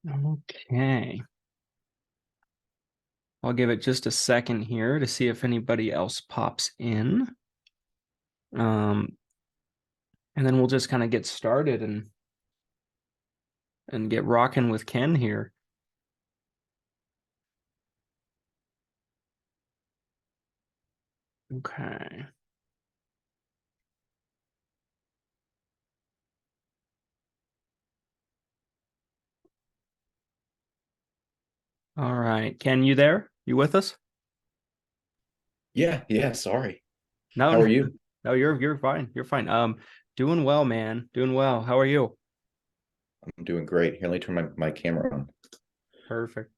Okay. I'll give it just a second here to see if anybody else pops in. And then we'll just kind of get started and get rocking with Ken here. Okay. All right. Ken, you there? You with us? Yeah, sorry. No, How are you? no, you're fine. You're fine. Doing well, man. Doing well. How are you? I'm doing great. Here, let me turn my camera on. Perfect.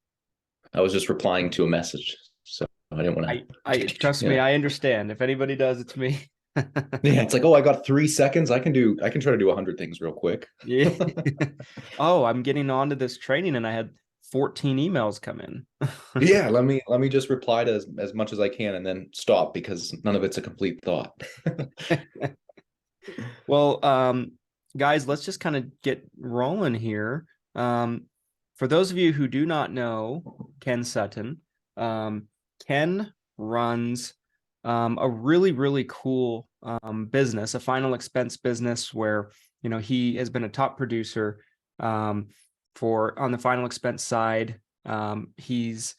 I was just replying to a message, so I didn't want I to, trust me, I understand. If anybody does, it's me. Yeah, it's like, oh, I got 3 seconds. I can try to do 100 things real quick. Yeah. Oh, I'm getting onto this training and I had 14 emails come in. Yeah, let me just reply to as much as I can and then stop because none of it's a complete thought. Well, guys, let's just kind of get rolling here. For those of you who do not know Ken Sutton, Ken runs a really, really cool business, a final expense business where, he has been a top producer for on the final expense side. He's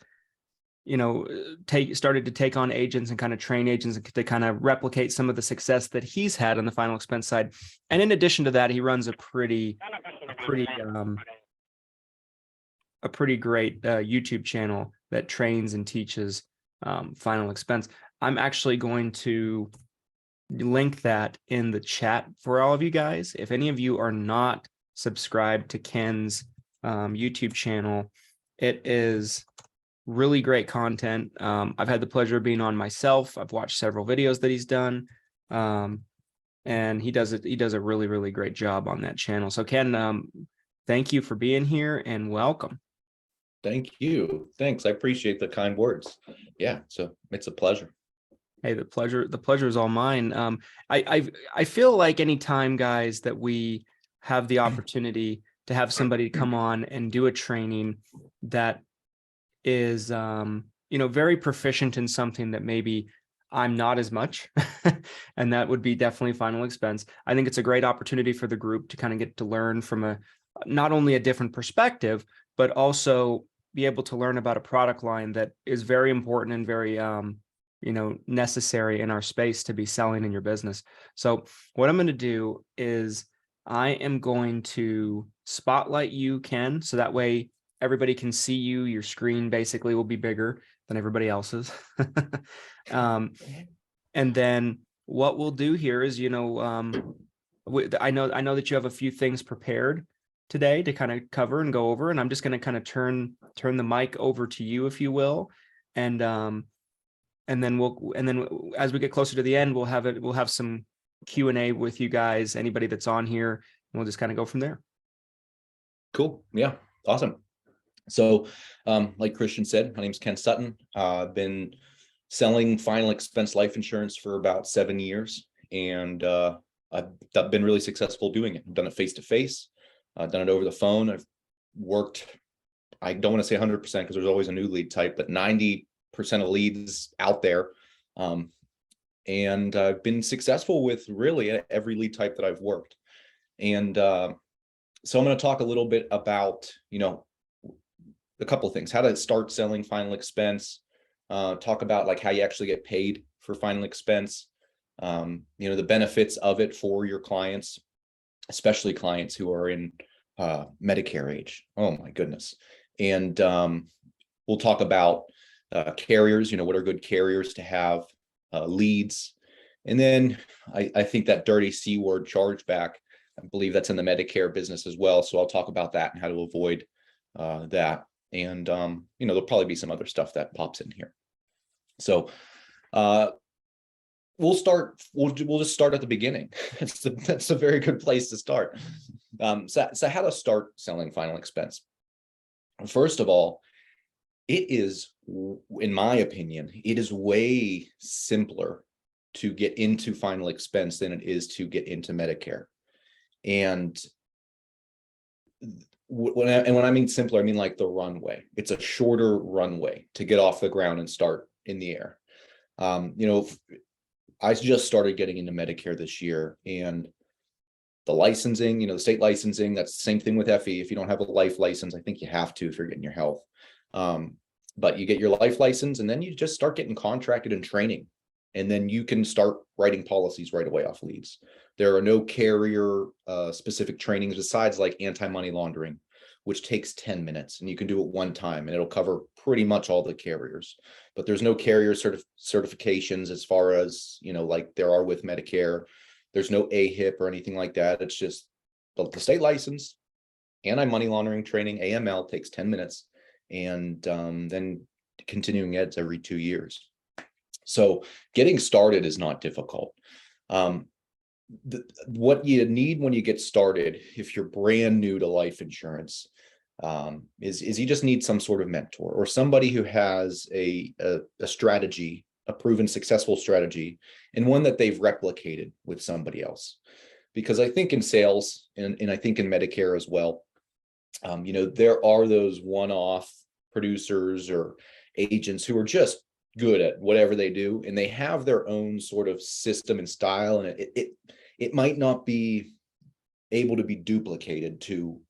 started to take on agents and kind of train agents to kind of replicate some of the success that he's had on the final expense side. And in addition to that, he runs a pretty great YouTube channel that trains and teaches final expense. I'm actually going to link that in the chat for all of you guys. If any of you are not subscribed to Ken's YouTube channel, it is really great content. I've had the pleasure of being on myself. I've watched several videos that he's done. And he does a really, really great job on that channel. So Ken, thank you for being here and welcome. Thank you. Thanks. I appreciate the kind words. Yeah, so it's a pleasure. Hey, the pleasure is all mine. I feel like anytime, guys, that we have the opportunity to have somebody come on and do a training that is very proficient in something that maybe I'm not as much, and that would be definitely final expense. I think it's a great opportunity for the group to kind of get to learn from not only a different perspective, but also be able to learn about a product line that is very important and very necessary in our space to be selling in your business. So what I'm going to do is I am going to spotlight you, Ken, so that way everybody can see you. Your screen basically will be bigger than everybody else's. And then what we'll do here is, I know that you have a few things prepared today to kind of cover and go over, and I'm just going to kind of turn the mic over to you, if you will, and then as we get closer to the end, we'll have some Q&A with you guys, anybody that's on here, and we'll just kind of go from there. Cool. Yeah, awesome. So like Christian said, my name is Ken Sutton. I've been selling final expense life insurance for about 7 years, and I've been really successful doing it. I've done it face-to-face. I've done it over the phone. I've worked, I don't want to say 100% because there's always a new lead type, but 90% of leads out there. And I've been successful with really every lead type that I've worked. And so I'm going to talk a little bit about, a couple of things, how to start selling final expense, talk about like how you actually get paid for final expense, the benefits of it for your clients, especially clients who are in Medicare age. Oh my goodness. And we'll talk about carriers, what are good carriers to have, leads. And then I think that dirty C word, chargeback, I believe that's in the Medicare business as well. So I'll talk about that and how to avoid that. And, there'll probably be some other stuff that pops in here. So we'll just start at the beginning. That's a very good place to start. So how to start selling final expense? First of all, it is, in my opinion, it is way simpler to get into final expense than it is to get into Medicare. And when I mean simpler, I mean like the runway. It's a shorter runway to get off the ground and start in the air. I just started getting into Medicare this year, and the licensing, the state licensing, that's the same thing with FE. If you don't have a life license, I think you have to if you're getting your health. But you get your life license, and then you just start getting contracted and training. And then you can start writing policies right away off leads. There are no carrier specific trainings besides like anti-money laundering, which takes 10 minutes, and you can do it one time and it'll cover pretty much all the carriers. But there's no carrier certifications as far as, like there are with Medicare. There's no AHIP or anything like that. It's just the state license, anti-money laundering training, AML, takes 10 minutes, and then continuing eds every 2 years. So getting started is not difficult. What you need when you get started, if you're brand new to life insurance, is you just need some sort of mentor or somebody who has a strategy, a proven successful strategy, and one that they've replicated with somebody else. Because I think in sales, and I think in Medicare as well, there are those one-off producers or agents who are just good at whatever they do, and they have their own sort of system and style, and it might not be able to be duplicated to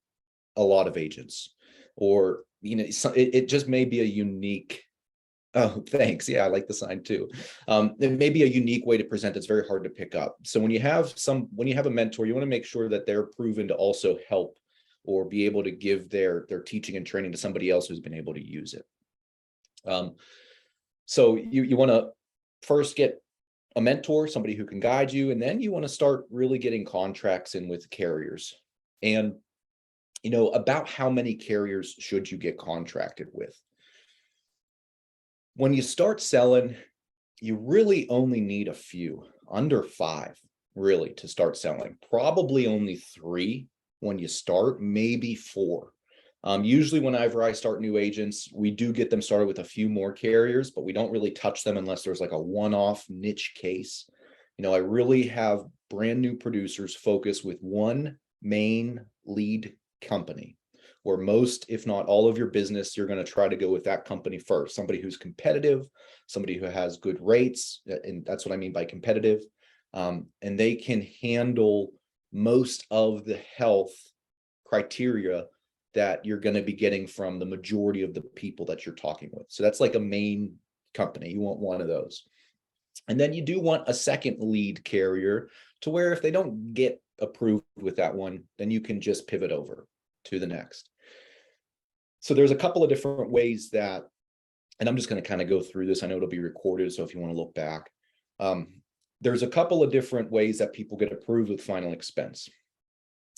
a lot of agents, or it just may be a unique. Oh, thanks. Yeah, I like the sign too. It may be a unique way to present that's very hard to pick up. So when you have a mentor, you want to make sure that they're proven to also help or be able to give their teaching and training to somebody else who's been able to use it. So you want to first get a mentor, somebody who can guide you, and then you want to start really getting contracts in with carriers. And about how many carriers should you get contracted with? When you start selling, you really only need a few, under 5, really, to start selling. Probably only 3 when you start, maybe 4. Usually whenever I start new agents, we do get them started with a few more carriers, but we don't really touch them unless there's like a one-off niche case. I really have brand new producers focus with one main lead company, where most, if not all of your business, you're going to try to go with that company first. Somebody who's competitive, somebody who has good rates, and that's what I mean by competitive. And they can handle most of the health criteria that you're going to be getting from the majority of the people that you're talking with. So that's like a main company. You want one of those. And then you do want a second lead carrier, to where if they don't get approved with that one, then you can just pivot over to the next. So there's a couple of different ways that, and I'm just going to kind of go through this. I know it'll be recorded, so if you want to look back, there's a couple of different ways that people get approved with final expense.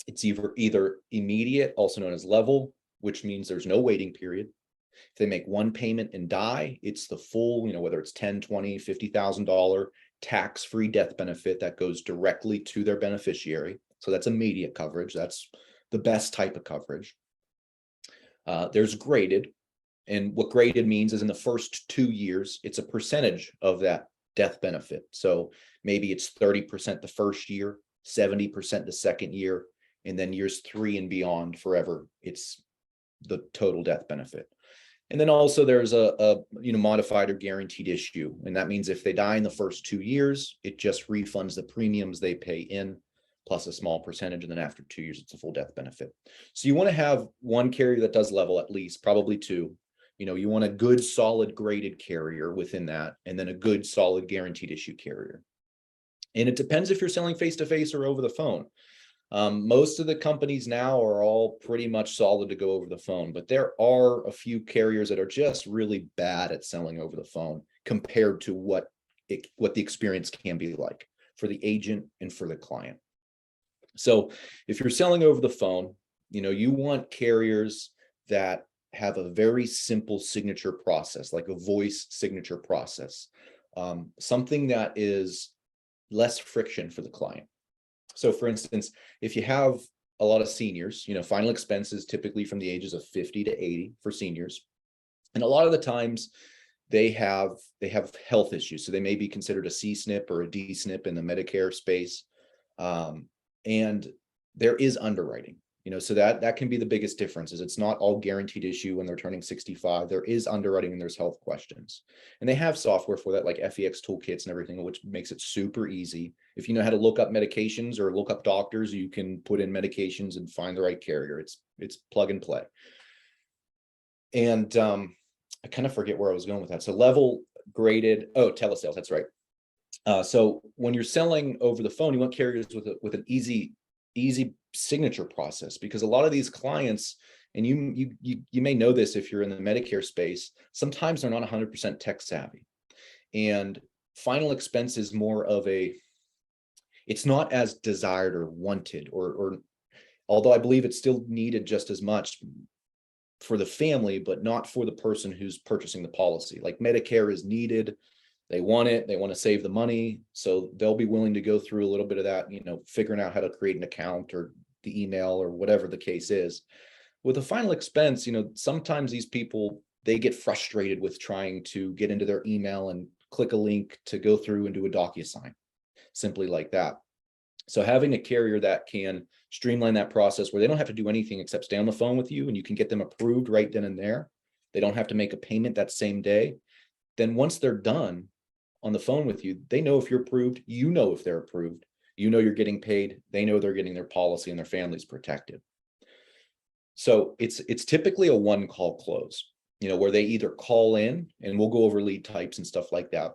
It's either immediate, also known as level, which means there's no waiting period. If they make one payment and die, it's the full, whether it's $10,000, $20,000, $50,000 tax-free death benefit that goes directly to their beneficiary. So that's immediate coverage. That's the best type of coverage. There's graded, and what graded means is in the first 2 years, it's a percentage of that death benefit. So maybe it's 30% the first year, 70% the second year, and then years 3 and beyond forever, it's the total death benefit. And then also there's a modified or guaranteed issue. And that means if they die in the first 2 years, it just refunds the premiums they pay in, plus a small percentage. And then after 2 years, it's a full death benefit. So you want to have one carrier that does level, at least, probably 2. You want a good, solid graded carrier within that, and then a good, solid guaranteed issue carrier. And it depends if you're selling face-to-face or over the phone. Most of the companies now are all pretty much solid to go over the phone, but there are a few carriers that are just really bad at selling over the phone compared to what the experience can be like for the agent and for the client. So if you're selling over the phone, you want carriers that have a very simple signature process, like a voice signature process, something that is less friction for the client. So for instance, if you have a lot of seniors, final expenses typically from the ages of 50 to 80 for seniors. And a lot of the times they have health issues. So they may be considered a C-SNP or a D-SNP in the Medicare space. And there is underwriting. So that can be the biggest difference. Is it's not all guaranteed issue when they're turning 65. There is underwriting and there's health questions, and they have software for that, like FEX toolkits and everything, which makes it super easy. If you know how to look up medications or look up doctors, you can put in medications and find the right carrier. It's plug and play. And I kind of forget where I was going with that. So level graded, telesales, that's right. So when you're selling over the phone, you want carriers with an easy signature process, because a lot of these clients, and you may know this if you're in the Medicare space, sometimes they're not 100% tech savvy, and final expense is more of it's not as desired or wanted, or although I believe it's still needed just as much for the family, but not for the person who's purchasing the policy. Like Medicare is needed. They want it, they want to save the money. So they'll be willing to go through a little bit of that, figuring out how to create an account or the email or whatever the case is. With a final expense, sometimes these people, they get frustrated with trying to get into their email and click a link to go through and do a DocuSign, simply like that. So having a carrier that can streamline that process where they don't have to do anything except stay on the phone with you, and you can get them approved right then and there. They don't have to make a payment that same day. Then once they're done on the phone with you, they know if you're approved, if they're approved, you're getting paid, they know they're getting their policy and their family's protected. So it's typically a one call close, where they either call in, and we'll go over lead types and stuff like that,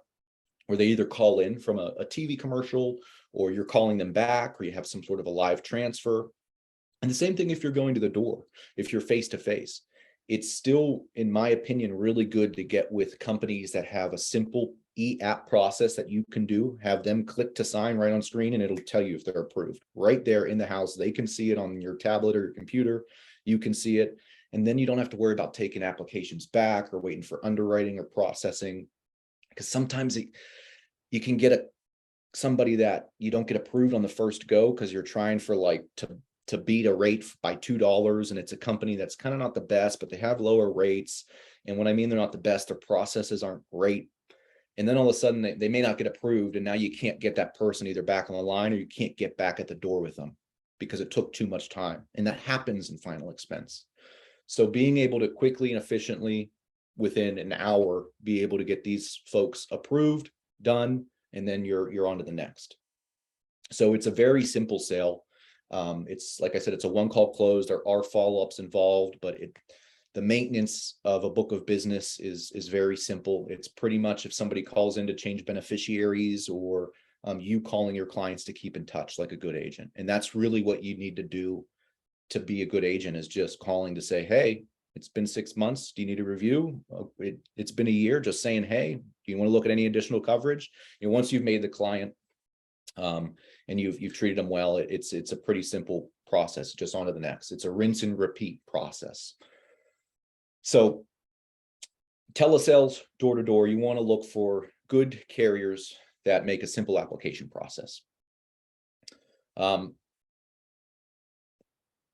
where they either call in from a TV commercial, or you're calling them back, or you have some sort of a live transfer. And the same thing if you're going to the door, if you're face to face. It's still, in my opinion, really good to get with companies that have a simple e-app process that you can do, have them click to sign right on screen, and it'll tell you if they're approved right there in the house. They can see it on your tablet or your computer. You can see it. And then you don't have to worry about taking applications back or waiting for underwriting or processing, because sometimes you can get somebody that you don't get approved on the first go because you're trying for to beat a rate by $2, and it's a company that's kind of not the best, but they have lower rates. And when I mean they're not the best, their processes aren't great. And then all of a sudden they may not get approved, and now you can't get that person either back on the line, or you can't get back at the door with them because it took too much time. And that happens in final expense. So being able to quickly and efficiently, within an hour, be able to get these folks approved, done, and then you're on to the next. So it's a very simple sale. It's, like I said, it's a one call close. There are follow-ups involved, but the maintenance of a book of business is very simple. It's pretty much if somebody calls in to change beneficiaries, or you calling your clients to keep in touch like a good agent. And that's really what you need to do to be a good agent, is just calling to say, hey, it's been 6 months. Do you need a review? It's been a year. Just saying, hey, do you want to look at any additional coverage? Once you've made the client and you've treated them well, it's a pretty simple process. Just on to the next. It's a rinse and repeat process. So telesales, door to door, you want to look for good carriers that make a simple application process.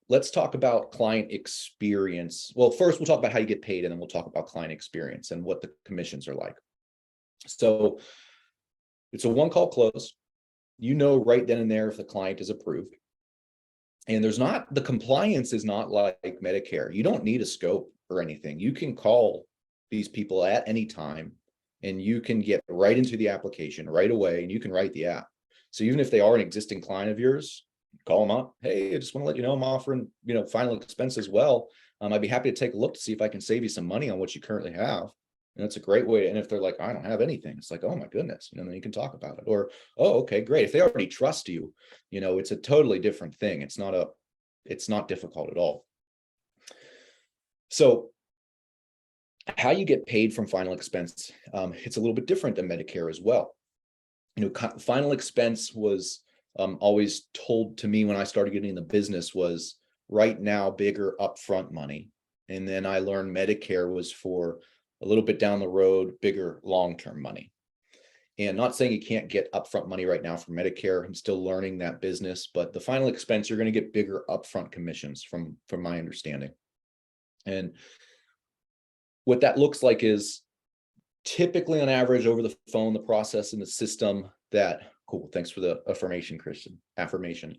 Let's talk about client experience. Well, first we'll talk about how you get paid, and then we'll talk about client experience and what the commissions are like. So it's a one call close. Right then and there if the client is approved. And the compliance is not like Medicare. You don't need a scope or anything. You can call these people at any time, and you can get right into the application right away, and you can write the app. So even if they are an existing client of yours, call them up. Hey, I just want to let you know I'm offering, final expense as well. I'd be happy to take a look to see if I can save you some money on what you currently have. And it's a great way. And if they're like, I don't have anything, it's like, oh my goodness, then you can talk about it. Or, oh, okay, great. If they already trust you, it's a totally different thing. It's not difficult at all. So how you get paid from final expense, it's a little bit different than Medicare as well. Final expense was always told to me when I started getting in the business was right now bigger upfront money. And then I learned Medicare was for a little bit down the road, bigger long-term money. And not saying you can't get upfront money right now from Medicare. I'm still learning that business, but the final expense, you're going to get bigger upfront commissions from my understanding. And what that looks like is typically on average over the phone, the process in the system that, cool, thanks for the affirmation, Christian, affirmation.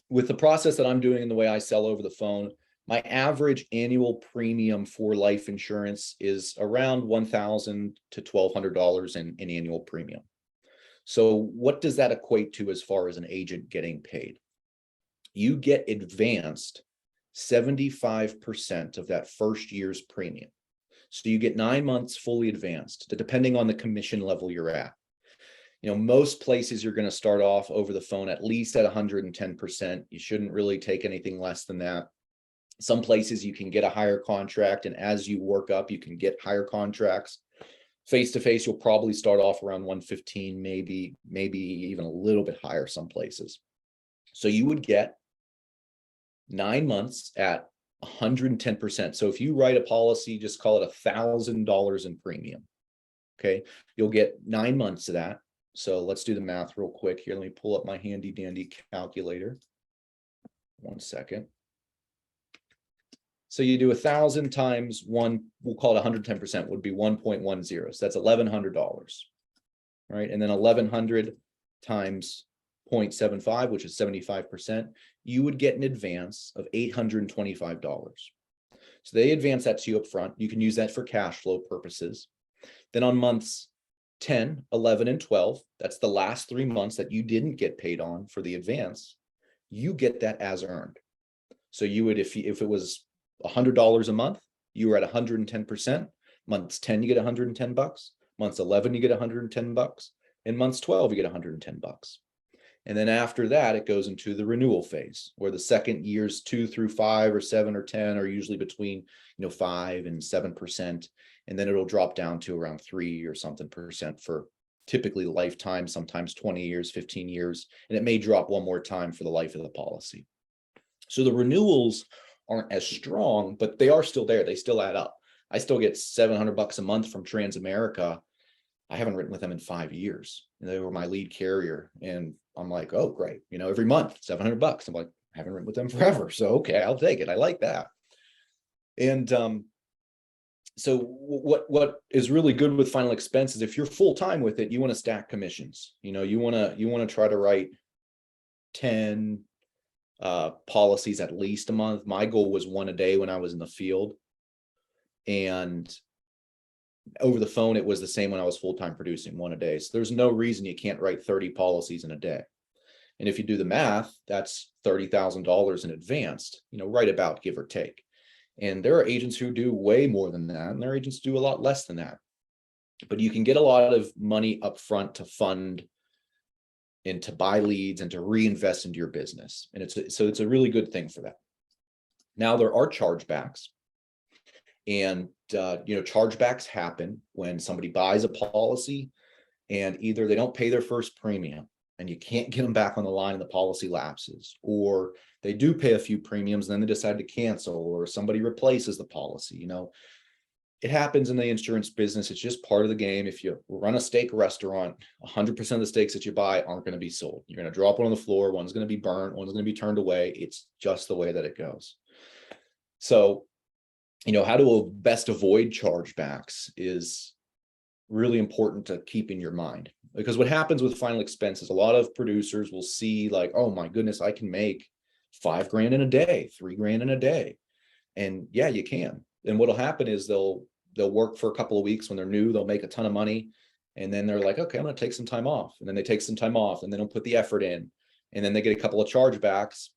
with the process that I'm doing and the way I sell over the phone, my average annual premium for life insurance is around $1,000 to $1,200 in annual premium. So what does that equate to as far as an agent getting paid? You get advanced 75% of that first year's premium. So you get 9 months fully advanced, depending on the commission level you're at. Most places you're going to start off over the phone at least at 110%. You shouldn't really take anything less than that. Some places you can get a higher contract, and as you work up, you can get higher contracts. Face-to-face, you'll probably start off around 115, maybe even a little bit higher some places. So you would get 9 months at 110%. So if you write a policy, just call it $1,000 in premium. Okay, you'll get 9 months of that. So let's do the math real quick here. Let me pull up my handy dandy calculator. 1 second. So you do 1,000 times one, we'll call it 110%, would be 1.10. So that's $1,100, right? And then 1,100 times 0.75, which is 75%, you would get an advance of $825. So they advance that to you up front. You can use that for cash flow purposes. Then on months 10, 11, and 12, that's the last 3 months that you didn't get paid on for the advance, you get that as earned. So you would, if it was $100 a month, you were at 110%. Months 10, you get $110. Months 11, you get $110. And months 12, you get $110. And then after that, it goes into the renewal phase, where the second years 2 through 5 or 7 or 10 are usually between 5 and 7%. And then it'll drop down to around 3 or something percent for typically lifetime, sometimes 20 years, 15 years. And it may drop one more time for the life of the policy. So the renewals aren't as strong, but they are still there. They still add up. I still get $700 a month from Transamerica. I haven't written with them in 5 years. And they were my lead carrier. And I'm like, oh, great. Every month, $700. I'm like, I haven't written with them forever. So, okay, I'll take it. I like that. And so what is really good with Final Expense is if you're full time with it, you want to stack commissions. You want to try to write 10 policies at least a month. My goal was 1 a day when I was in the field, and over the phone it was the same when I was full-time producing, 1 a day. So there's no reason you can't write 30 policies in a day. And if you do the math, that's $30,000 in advanced, right about, give or take. And there are agents who do way more than that, and there are agents who do a lot less than that. But you can get a lot of money up front to fund and to buy leads and to reinvest into your business. And it's a really good thing for that. Now there are chargebacks, and chargebacks happen when somebody buys a policy and either they don't pay their first premium and you can't get them back on the line and the policy lapses, or they do pay a few premiums and then they decide to cancel, or somebody replaces the policy. It happens in the insurance business. It's just part of the game. If you run a steak restaurant, 100% of the steaks that you buy aren't going to be sold. You're going to drop one on the floor. One's going to be burnt. One's going to be turned away. It's just the way that it goes. So, how to best avoid chargebacks is really important to keep in your mind, because what happens with Final Expense is a lot of producers will see like, oh my goodness, I can make $5,000 in a day, $3,000 in a day. And yeah, you can. And what'll happen is they'll work for a couple of weeks when they're new, they'll make a ton of money. And then they're like, okay, I'm going to take some time off. And then they take some time off and they don't put the effort in. And then they get a couple of chargebacks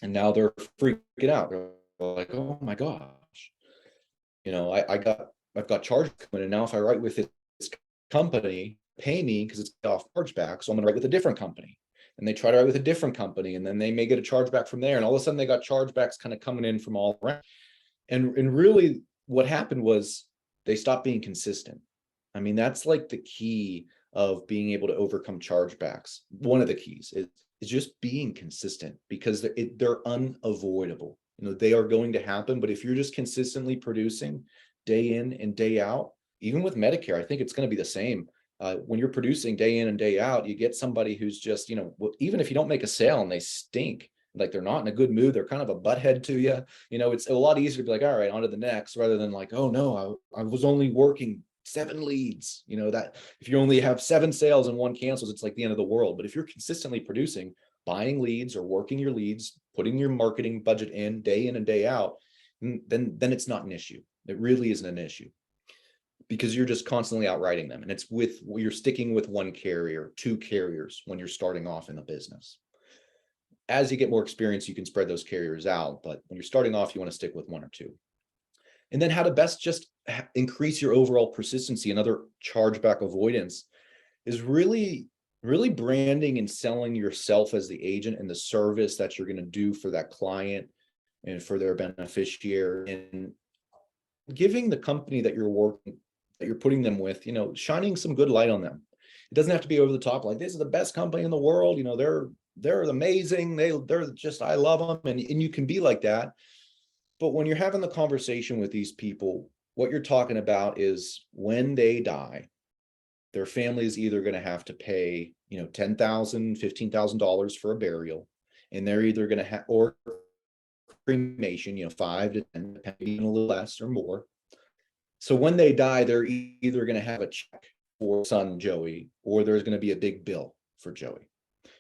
and now they're freaking out. They're like, oh my gosh, I've got charge coming, and now if I write with this company, pay me because it's off chargeback. So I'm going to write with a different company. And they try to write with a different company, and then they may get a chargeback from there. And all of a sudden they got chargebacks kind of coming in from all around. And really what happened was they stopped being consistent. I mean, that's like the key of being able to overcome chargebacks. One of the keys is just being consistent, because they're unavoidable. They are going to happen. But if you're just consistently producing day in and day out, even with Medicare, I think it's going to be the same. When you're producing day in and day out, you get somebody who's just, even if you don't make a sale and they stink, like they're not in a good mood, they're kind of a butthead to you. It's a lot easier to be like, all right, on to the next, rather than like, oh no, I was only working 7 leads. That if you only have 7 sales and 1 cancels, it's like the end of the world. But if you're consistently producing, buying leads or working your leads, putting your marketing budget in and day out, then it's not an issue. It really isn't an issue, because you're just constantly outwriting them. And you're sticking with one carrier, two carriers when you're starting off in the business. As you get more experience, you can spread those carriers out. But when you're starting off, you want to stick with one or two. And then how to best just increase your overall persistency. Another chargeback avoidance is really branding and selling yourself as the agent and the service that you're going to do for that client and for their beneficiary, and giving the company that you're putting them with, shining some good light on them. It doesn't have to be over the top, like this is the best company in the world. They're amazing. They're just, I love them. And you can be like that. But when you're having the conversation with these people, what you're talking about is when they die, their family is either going to have to pay, $10,000, $15,000 for a burial, and they're either going to have, or cremation, 5 to 10, depending, a little less or more. So when they die, they're either going to have a check for son Joey, or there's going to be a big bill for Joey.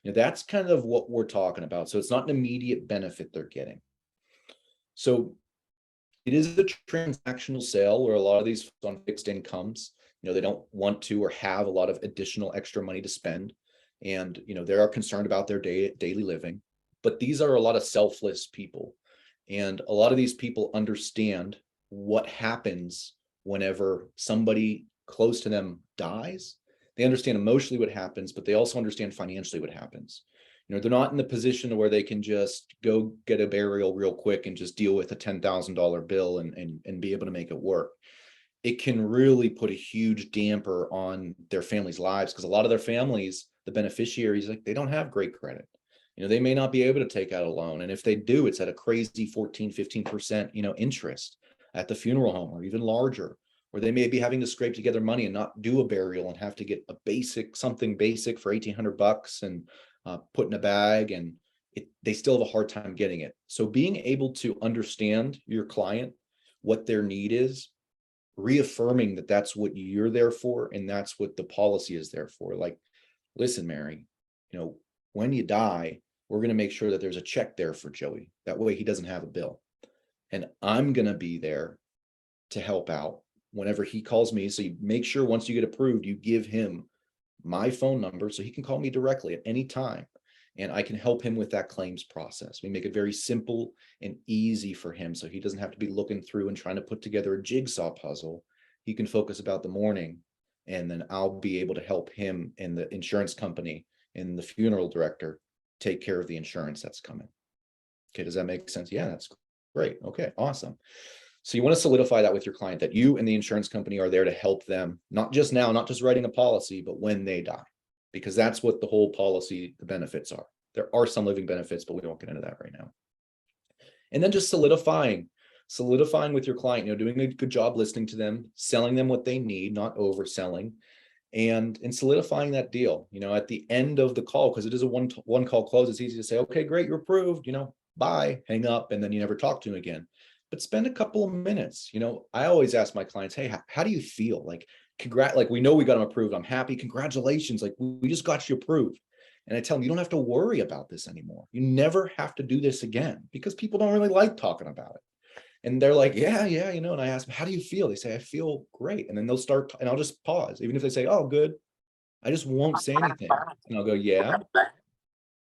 That's kind of what we're talking about. So it's not an immediate benefit they're getting. So it is a transactional sale where a lot of these on fixed incomes, they don't want to or have a lot of additional extra money to spend. And, they are concerned about their daily living. But these are a lot of selfless people. And a lot of these people understand what happens whenever somebody close to them dies. They understand emotionally what happens, but they also understand financially what happens. They're not in the position where they can just go get a burial real quick and just deal with a $10,000 bill and be able to make it work. It can really put a huge damper on their family's lives, because a lot of their families, the beneficiaries, they don't have great credit. They may not be able to take out a loan. And if they do, it's at a crazy 14, 15%, interest at the funeral home, or even larger. Or they may be having to scrape together money and not do a burial and have to get something basic for $1,800 and put in a bag, and they still have a hard time getting it. So being able to understand your client, what their need is, reaffirming that that's what you're there for, and that's what the policy is there for. Like, listen, Mary, when you die, we're going to make sure that there's a check there for Joey. That way he doesn't have a bill. And I'm going to be there to help out whenever he calls me. So you make sure once you get approved, you give him my phone number so he can call me directly at any time, and I can help him with that claims process. We make it very simple and easy for him, so he doesn't have to be looking through and trying to put together a jigsaw puzzle. He can focus about the morning, and then I'll be able to help him and the insurance company and the funeral director take care of the insurance that's coming. Okay, does that make sense? Yeah, that's great. Okay, awesome. So you want to solidify that with your client, that you and the insurance company are there to help them, not just now, not just writing a policy, but when they die, because that's what the whole policy, the benefits are. There are some living benefits, but we won't get into that right now. And then just solidifying with your client, doing a good job listening to them, selling them what they need, not overselling, and solidifying that deal, at the end of the call, because it is a one call close. It's easy to say, okay, great, you're approved, bye, hang up, and then you never talk to him again. But spend a couple of minutes. I always ask my clients, hey, how do you feel? Like, we know we got them approved. I'm happy. Congratulations. Like, we just got you approved. And I tell them, you don't have to worry about this anymore. You never have to do this again, because people don't really like talking about it. And they're like, yeah. And I ask them, how do you feel? They say, I feel great. And then they'll start, and I'll just pause. Even if they say, oh, good, I just won't say anything. And I'll go, yeah.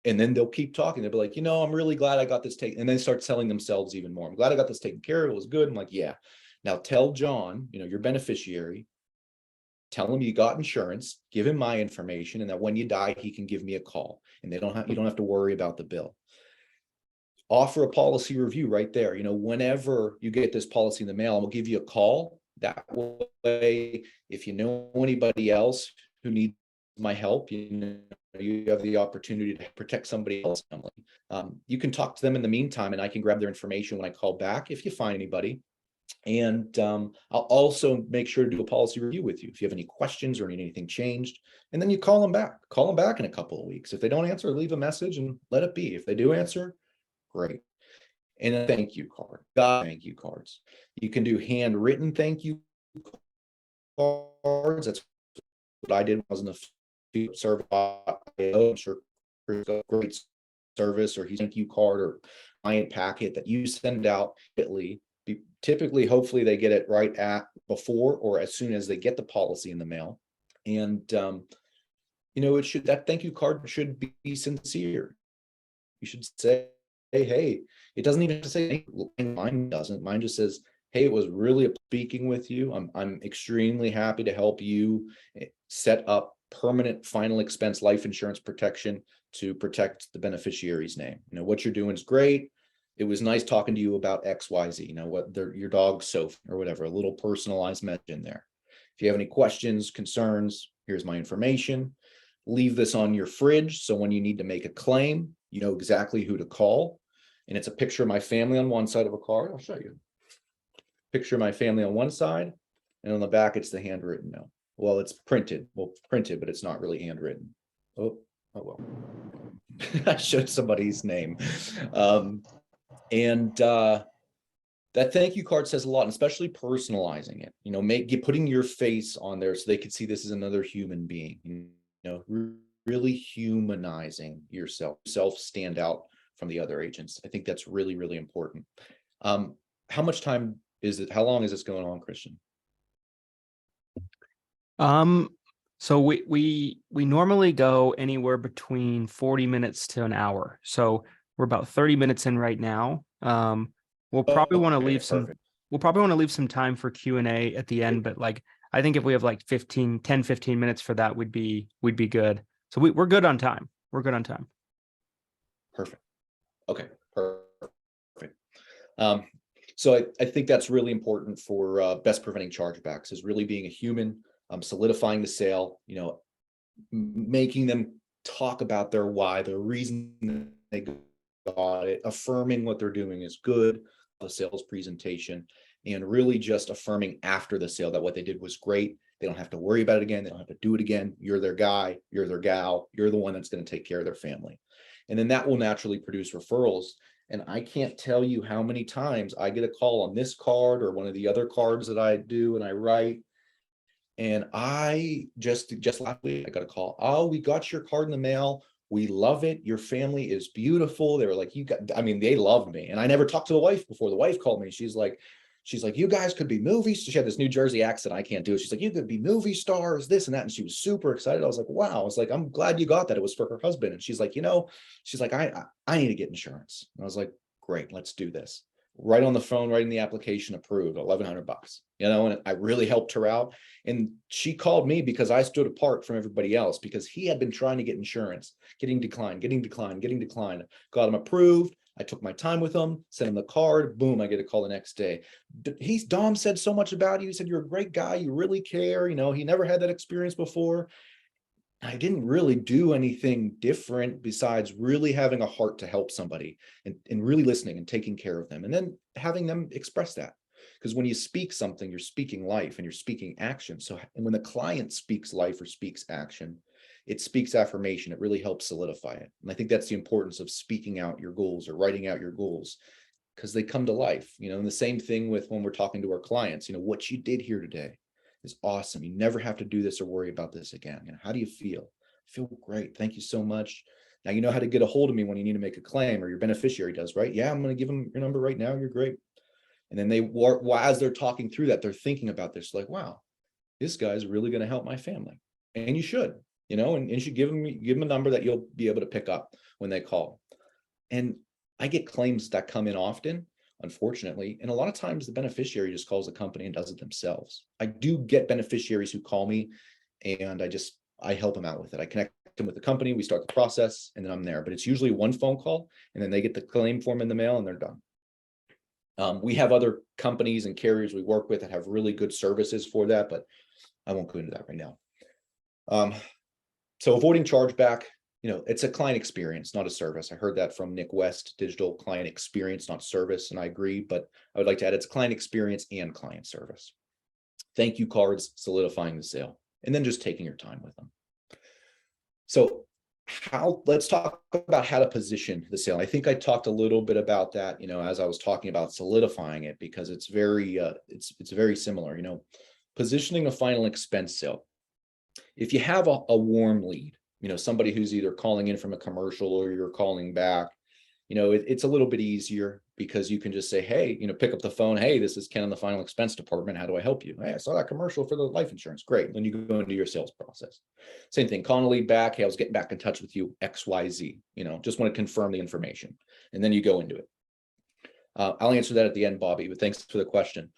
And then they'll keep talking. They'll be like, I'm really glad I got this taken. And then start selling themselves even more. I'm glad I got this taken care of. It was good. I'm like, yeah. Now tell John, your beneficiary, tell him you got insurance, give him my information, and that when you die, he can give me a call. And you don't have to worry about the bill. Offer a policy review right there. Whenever you get this policy in the mail, I'll give you a call. That way, if you know anybody else who needs my help, you have the opportunity to protect somebody else's family. You can talk to them in the meantime, and I can grab their information when I call back if you find anybody. And I'll also make sure to do a policy review with you if you have any questions or need anything changed. And then you call them back in a couple of weeks. If they don't answer, leave a message and let it be. If they do answer, great. And a thank you card. Thank you cards. You can do handwritten thank you cards. That's what I did when I was in the field service. I'm sure great service or his thank you card or client packet that you send out. Typically, hopefully they get it right at before or as soon as they get the policy in the mail. And, that thank you card should be sincere. You should say, hey, it doesn't even have to say, mine doesn't. Mine just says, hey, it was really speaking with you. I'm extremely happy to help you set up permanent final expense life insurance protection to protect the beneficiary's name. What you're doing is great. It was nice talking to you about XYZ, your dog's Sophie or whatever, a little personalized message in there. If you have any questions, concerns, here's my information. Leave this on your fridge. So when you need to make a claim, you know exactly who to call. And it's a picture of my family on one side of a card. I'll show you. Picture of my family on one side, and on the back, it's the handwritten note. Well, it's printed. Well, printed, but it's not really handwritten. Oh well. I showed somebody's name. That thank you card says a lot, and especially personalizing it, putting your face on there so they could see this is another human being, really humanizing yourself stand out from the other agents. I think that's really, really important. How much time is it? How long is this going on, Christian? So we normally go anywhere between 40 minutes to an hour. So we're about 30 minutes in right now. We'll probably want to leave some time for Q&A at the end, but I think if we have 10, 15 minutes for that, we'd be good. So we're good on time. We're good on time. Perfect. Okay. Perfect. So I think that's really important for best preventing chargebacks, is really being a human, solidifying the sale, making them talk about their why, the reason they got it, affirming what they're doing is good, the sales presentation, and really just affirming after the sale that what they did was great. They don't have to worry about it again. They don't have to do it again. You're their guy, you're their gal, you're the one that's going to take care of their family. And then that will naturally produce referrals. And I can't tell you how many times I get a call on this card or one of the other cards that I do and I write. And I just last week, I got a call. Oh, we got your card in the mail. We love it. Your family is beautiful. They were like, they loved me. And I never talked to the wife before. The wife called me. She's like, you guys could be movies. She had this New Jersey accent. I can't do it. She's like, you could be movie stars, this and that. And she was super excited. I was like, wow. I was like, I'm glad you got that. It was for her husband. And she's like, I need to get insurance. And I was like, great, let's do this. Right on the phone, right in the application, approved, $1,100, and I really helped her out. And she called me because I stood apart from everybody else, because he had been trying to get insurance, getting declined, got him approved. I took my time with him, sent him the card, boom, I get a call the next day. Dom said so much about you. He said, you're a great guy. You really care. He never had that experience before. I didn't really do anything different besides really having a heart to help somebody and really listening and taking care of them, and then having them express that. Because when you speak something, you're speaking life and you're speaking action. And when the client speaks life or speaks action, it speaks affirmation. It really helps solidify it. And I think that's the importance of speaking out your goals or writing out your goals, because they come to life. And the same thing with when we're talking to our clients, what you did here today is awesome. You never have to do this or worry about this again. How do you feel? I feel great. Thank you so much. Now you know how to get a hold of me when you need to make a claim, or your beneficiary does, right? Yeah, I'm going to give them your number right now. You're great. And then as they're talking through that, they're thinking about this, like, wow, this guy's really going to help my family. And you should, and you should give them a number that you'll be able to pick up when they call. And I get claims that come in often, unfortunately. And a lot of times the beneficiary just calls the company and does it themselves. I do get beneficiaries who call me, and I help them out with it. I connect them with the company, we start the process, and then I'm there. But it's usually one phone call, and then they get the claim form in the mail and they're done. We have other companies and carriers we work with that have really good services for that, but I won't go into that right now. So avoiding chargeback, it's a client experience, not a service. I heard that from Nick West, digital client experience, not service. And I agree, but I would like to add it's client experience and client service. Thank you cards, solidifying the sale, and then just taking your time with them. So let's talk about how to position the sale. I think I talked a little bit about that, as I was talking about solidifying it, because it's very similar, positioning a final expense sale. If you have a warm lead, somebody who's either calling in from a commercial or you're calling back, it's a little bit easier because you can just say, hey, pick up the phone. Hey, this is Ken in the final expense department. How do I help you? Hey, I saw that commercial for the life insurance. Great. Then you go into your sales process. Same thing, calling a lead back. Hey, I was getting back in touch with you, XYZ, just want to confirm the information. And then you go into it. I'll answer that at the end, Bobby, but thanks for the question.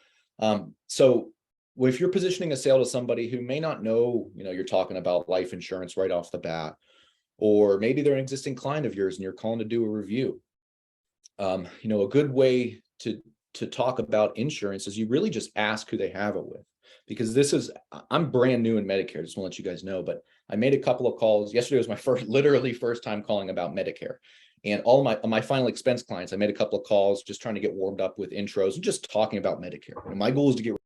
So if you're positioning a sale to somebody who may not know, you're talking about life insurance right off the bat, or maybe they're an existing client of yours and you're calling to do a review. A good way to talk about insurance is you really just ask who they have it with, because I'm brand new in Medicare. Just want to let you guys know, but I made a couple of calls. Yesterday was my first time calling about Medicare, and all my final expense clients, I made a couple of calls just trying to get warmed up with intros and just talking about Medicare. And my goal is to get.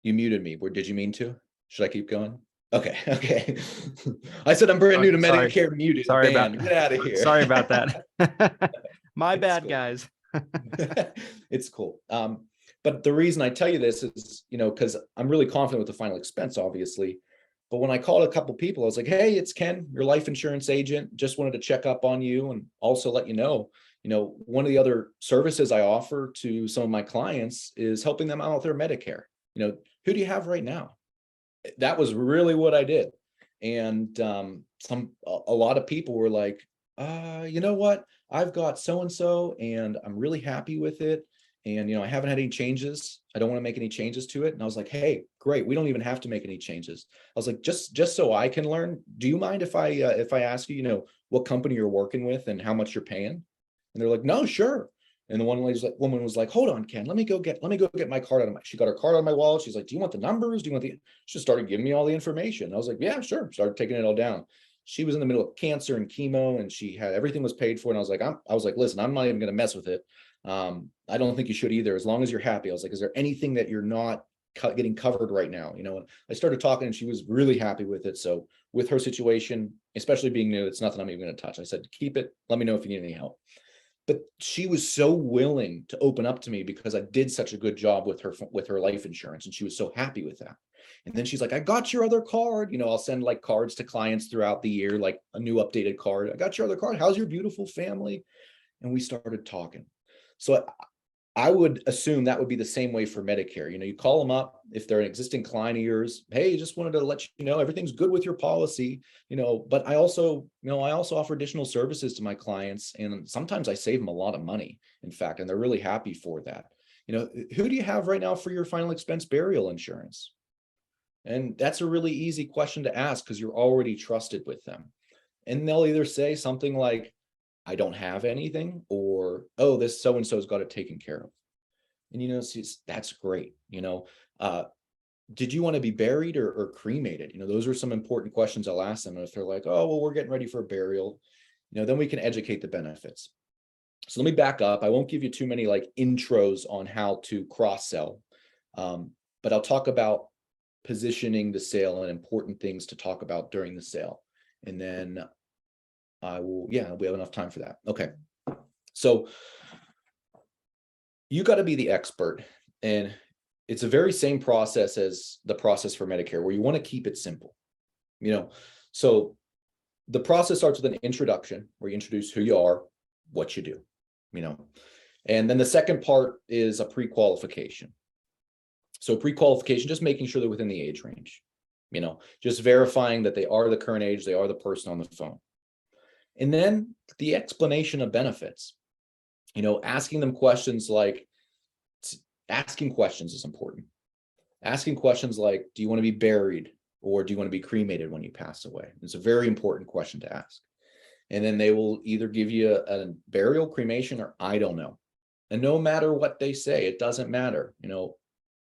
You muted me. Did you mean to? Should I keep going? Okay. I said I'm brand new to Medicare. Muted. Sorry Man, get out of here. Sorry about that. My bad, cool. guys. It's cool. But the reason I tell you this is, because I'm really confident with the final expense, obviously. But when I called a couple people, I was like, hey, it's Ken, your life insurance agent. Just wanted to check up on you and also let you know, one of the other services I offer to some of my clients is helping them out with their Medicare. Who do you have right now? That was really what I did. And a lot of people were like, you know what? I've got so-and-so and I'm really happy with it. And, I haven't had any changes. I don't want to make any changes to it. And I was like, hey, great. We don't even have to make any changes. I was like, just so I can learn, do you mind if I ask you, what company you're working with and how much you're paying? And they're like, no, sure. And the woman was like, hold on, Ken, let me go get my card out of she got her card out of my wallet. She's like, do you want the numbers? She just started giving me all the information. I was like, yeah, sure. Started taking it all down. She was in the middle of cancer and chemo and she had everything was paid for. And I was like, listen, I'm not even going to mess with it. I don't think you should either, as long as you're happy. I was like, is there anything that you're not getting covered right now? And I started talking and she was really happy with it. So with her situation, especially being new, it's nothing I'm even going to touch. I said, keep it. Let me know if you need any help. But she was so willing to open up to me because I did such a good job with her life insurance. And she was so happy with that. And then she's like, I got your other card. I'll send like cards to clients throughout the year, like a new updated card. I got your other card. How's your beautiful family? And we started talking. So I would assume that would be the same way for Medicare. You call them up if they're an existing client of yours. Hey, just wanted to let you know everything's good with your policy. But I also offer additional services to my clients, and sometimes I save them a lot of money, in fact, and they're really happy for that. Who do you have right now for your final expense burial insurance? And that's a really easy question to ask because you're already trusted with them. And they'll either say something like, I don't have anything, or, oh, this so-and-so's got it taken care of. And, that's great. Did you want to be buried or cremated? Those are some important questions I'll ask them. And if they're like, oh, well, we're getting ready for a burial, then we can educate the benefits. So let me back up. I won't give you too many like intros on how to cross-sell, but I'll talk about positioning the sale and important things to talk about during the sale. And then we have enough time for that. Okay. So you got to be the expert, and it's a very same process as the process for Medicare, where you want to keep it simple. So the process starts with an introduction where you introduce who you are, what you do, and then the second part is a pre-qualification. So pre-qualification, just making sure they're within the age range, just verifying that they are the current age, they are the person on the phone. And then the explanation of benefits, asking them questions like, asking questions is important. Asking questions like, do you want to be buried or do you want to be cremated when you pass away? It's a very important question to ask. And then they will either give you a burial, cremation, or I don't know. And no matter what they say, it doesn't matter.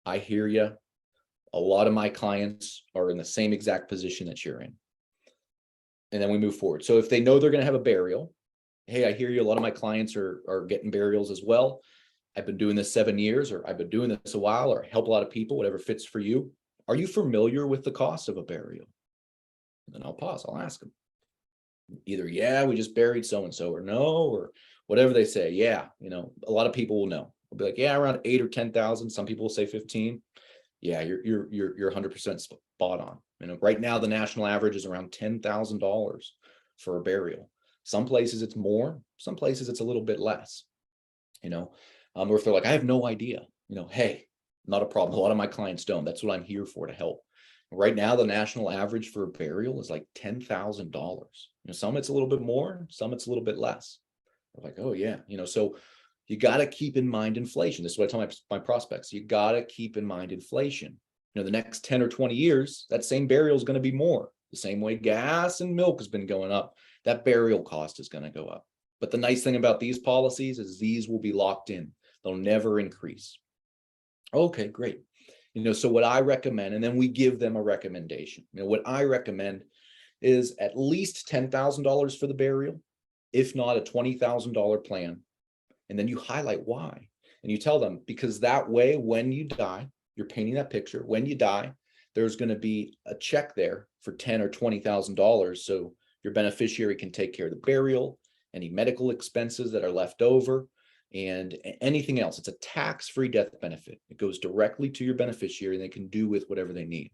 I hear you. A lot of my clients are in the same exact position that you're in. And then we move forward. So if they know they're going to have a burial, hey, I hear you. A lot of my clients are getting burials as well. I've been doing this 7 years, or I've been doing this a while, or help a lot of people, whatever fits for you. Are you familiar with the cost of a burial? And then I'll pause. I'll ask them. Either, yeah, we just buried so-and-so, or no, or whatever they say. Yeah, a lot of people will know. They'll be like, yeah, around 8 or 10,000. Some people will say 15. Yeah, you're 100% spot on. Right now the national average is around $10,000 for a burial. Some places it's more, some places it's a little bit less. Or if they're like, I have no idea, hey, not a problem. A lot of my clients don't. That's what I'm here for, to help. Right now, the national average for a burial is like $10,000. Some it's a little bit more, some it's a little bit less. They're like, oh yeah, so you got to keep in mind inflation. This is what I tell my prospects. You got to keep in mind inflation. The next 10 or 20 years, that same burial is going to be more. The same way gas and milk has been going up, that burial cost is going to go up. But the nice thing about these policies is these will be locked in. They'll never increase. Okay, great. So what I recommend, and then we give them a recommendation. What I recommend is at least $10,000 for the burial, if not a $20,000 plan. And then you highlight why. And you tell them, because that way, when you die, you're painting that picture. When you die, there's going to be a check there for $10,000 or $20,000. So your beneficiary can take care of the burial, any medical expenses that are left over, and anything else. It's a tax-free death benefit. It goes directly to your beneficiary and they can do with whatever they need.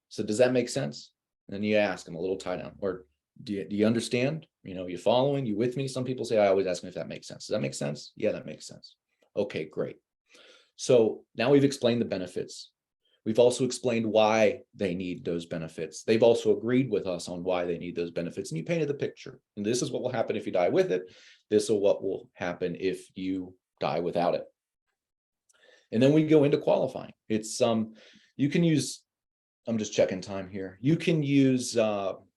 So does that make sense? And then you ask them a little tie down, or do you understand? You following? You with me? Some people say, I always ask them if that makes sense. Does that make sense? Yeah, that makes sense. Okay, great. So now we've explained the benefits. We've also explained why they need those benefits. They've also agreed with us on why they need those benefits, and you painted the picture. And this is what will happen if you die with it. This is what will happen if you die without it. And then we go into qualifying. It's you can use, I'm just checking time here. You can use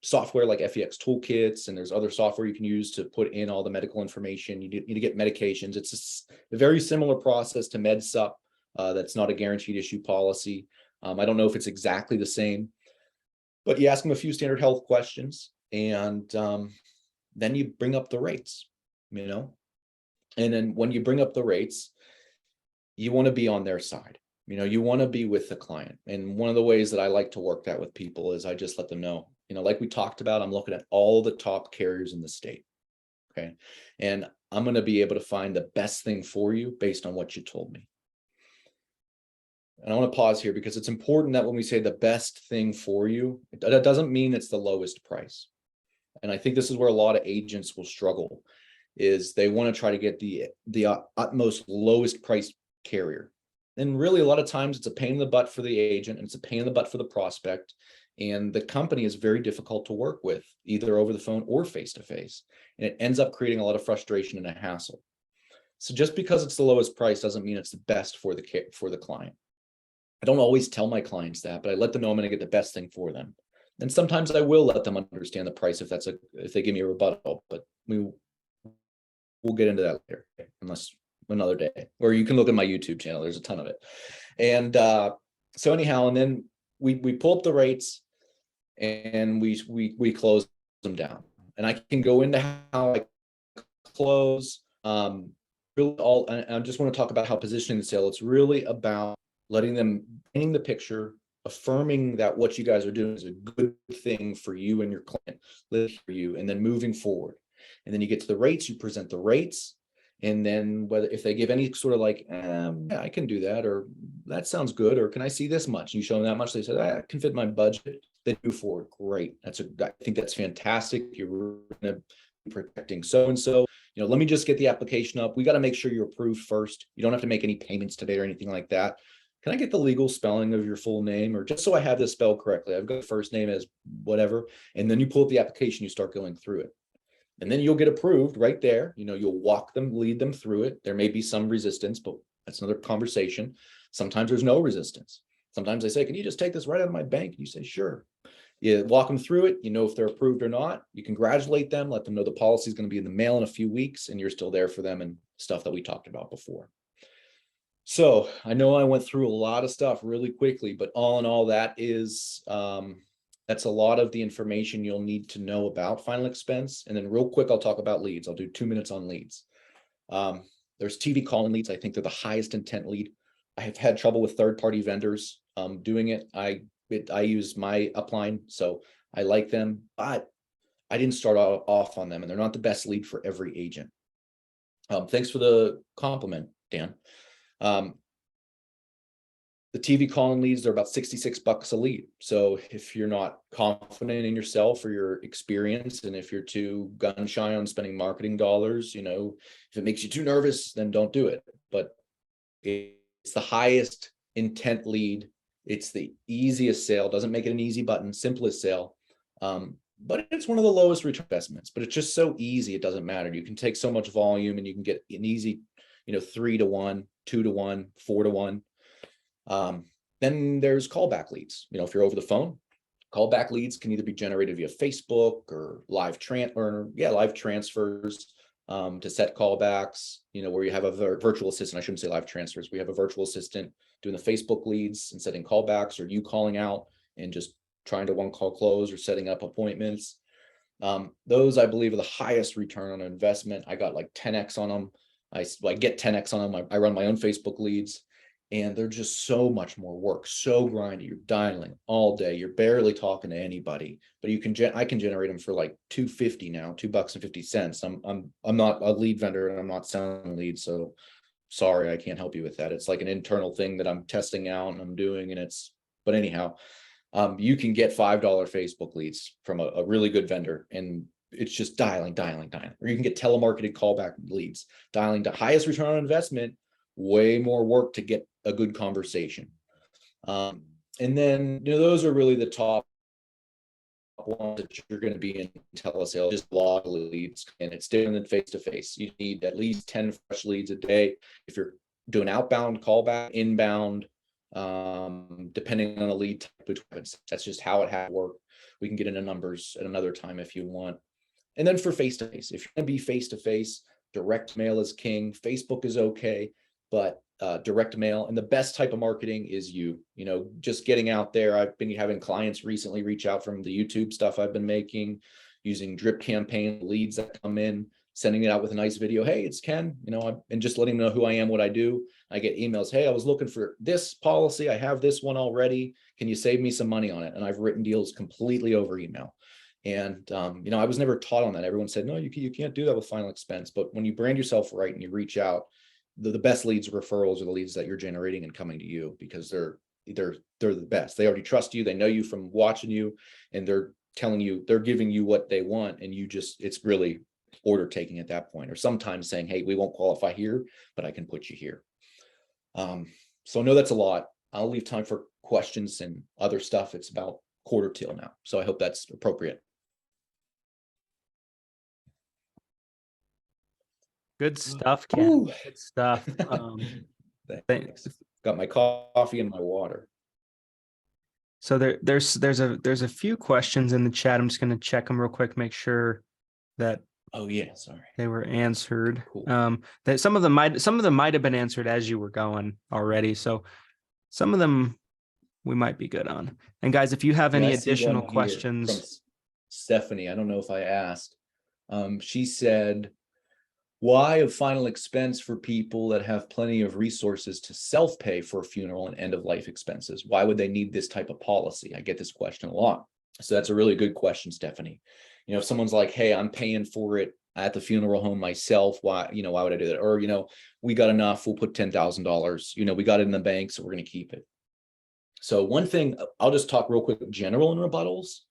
software like FEX toolkits, and there's other software you can use to put in all the medical information. You need to get medications. It's a very similar process to MedSup. That's not a guaranteed issue policy. I don't know if it's exactly the same, but you ask them a few standard health questions, and then you bring up the rates, and then when you bring up the rates, you want to be on their side. You want to be with the client. And one of the ways that I like to work that with people is I just let them know, like we talked about, I'm looking at all the top carriers in the state. Okay. And I'm going to be able to find the best thing for you based on what you told me. And I want to pause here because it's important that when we say the best thing for you, that doesn't mean it's the lowest price. And I think this is where a lot of agents will struggle, is they want to try to get the utmost lowest price carrier. And really, a lot of times it's a pain in the butt for the agent and it's a pain in the butt for the prospect. And the company is very difficult to work with, either over the phone or face-to-face. And it ends up creating a lot of frustration and a hassle. So just because it's the lowest price doesn't mean it's the best for the client. I don't always tell my clients that, but I let them know I'm going to get the best thing for them. And sometimes I will let them understand the price if they give me a rebuttal, but we'll get into that later, unless another day. Or you can look at my YouTube channel. There's a ton of it. And so anyhow, and then we pull up the rates and we close them down. And I can go into how I close. I just want to talk about how positioning the sale. It's really about letting them painting the picture, affirming that what you guys are doing is a good thing for you and your client, for you, and then moving forward. And then you get to the rates, you present the rates, and then if they give any sort of like, yeah, I can do that, or that sounds good, or can I see this much? And you show them that much, they said, I can fit my budget. They move forward. Great. I think that's fantastic. You're going to be protecting so-and-so. Let me just get the application up. We got to make sure you're approved first. You don't have to make any payments today or anything like that. Can I get the legal spelling of your full name, or just so I have this spelled correctly? I've got the first name as whatever. And then you pull up the application, you start going through it. And then you'll get approved right there. You'll walk them, lead them through it. There may be some resistance, but that's another conversation. Sometimes there's no resistance. Sometimes they say, can you just take this right out of my bank? And you say, sure. You walk them through it. If they're approved or not. You congratulate them, let them know the policy is going to be in the mail in a few weeks, and you're still there for them and stuff that we talked about before. So I know I went through a lot of stuff really quickly, but all in all, that's a lot of the information you'll need to know about final expense. And then real quick, I'll talk about leads. I'll do 2 minutes on leads. There's TV call-in leads. I think they're the highest intent lead. I have had trouble with third-party vendors doing it. I use my upline, so I like them, but I didn't start off on them, and they're not the best lead for every agent. Thanks for the compliment, Dan. the TV calling leads, they're about $66 a lead. So if you're not confident in yourself or your experience, and if you're too gun shy on spending marketing dollars, if it makes you too nervous, then don't do it. But it's the highest intent lead. It's the easiest sale. Doesn't make it an easy button, simplest sale. But it's one of the lowest return investments, but it's just so easy. It doesn't matter. You can take so much volume and you can get an easy, 3-to-1, 2-to-1, 4-to-1. Then there's callback leads. If you're over the phone, callback leads can either be generated via Facebook or live transfers to set callbacks, where you have a virtual assistant. I shouldn't say live transfers. We have a virtual assistant doing the Facebook leads and setting callbacks, or you calling out and just trying to one call close or setting up appointments. Those, I believe, are the highest return on investment. I got like 10x on them. I get 10x on them. I run my own Facebook leads, and they're just so much more work, so grindy. You're dialing all day. You're barely talking to anybody, but I can generate them for like $2.50 now, $2.50. I'm not a lead vendor and I'm not selling leads, so sorry, I can't help you with that. It's like an internal thing that I'm testing out and I'm doing, but anyhow, you can get $5 Facebook leads from a really good vendor, and it's just dialing. Or you can get telemarketed callback leads, dialing to highest return on investment, way more work to get a good conversation. And then, those are really the top ones that you're going to be in telesales, just log leads, and it's different than face-to-face. You need at least 10 fresh leads a day. If you're doing outbound callback, inbound, depending on the lead type, that's just how it has to work. We can get into numbers at another time if you want. And then for face-to-face, if you're going to be face-to-face, direct mail is king. Facebook is okay, but direct mail, and the best type of marketing is just getting out there. I've been having clients recently reach out from the YouTube stuff I've been making, using drip campaign leads that come in, sending it out with a nice video. Hey, it's Ken, and just letting them know who I am, what I do. I get emails. Hey, I was looking for this policy. I have this one already. Can you save me some money on it? And I've written deals completely over email. And, I was never taught on that. Everyone said, no, you can't do that with final expense. But when you brand yourself right and you reach out, the best leads, referrals, are the leads that you're generating and coming to you, because they're the best. They already trust you. They know you from watching you, and they're giving you what they want. And it's really order taking at that point, or sometimes saying, hey, we won't qualify here, but I can put you here. So I know that's a lot. I'll leave time for questions and other stuff. It's about quarter till now, so I hope that's appropriate. Good stuff, Ken. Ooh. Good stuff. Thanks. Got my coffee and my water. So there's a few questions in the chat. I'm just going to check them real quick, make sure that sorry, they were answered. Cool. That some of them might have been answered as you were going already. So some of them we might be good on. And guys, if you have any additional questions from Stephanie, I don't know if I asked. She said, why a final expense for people that have plenty of resources to self-pay for funeral and end-of-life expenses? Why would they need this type of policy? I get this question a lot. So that's a really good question, Stephanie. If someone's like, hey, I'm paying for it at the funeral home myself, why would I do that? Or, we got enough, we'll put $10,000, we got it in the bank, so we're going to keep it. So one thing, I'll just talk real quick, general and rebuttals,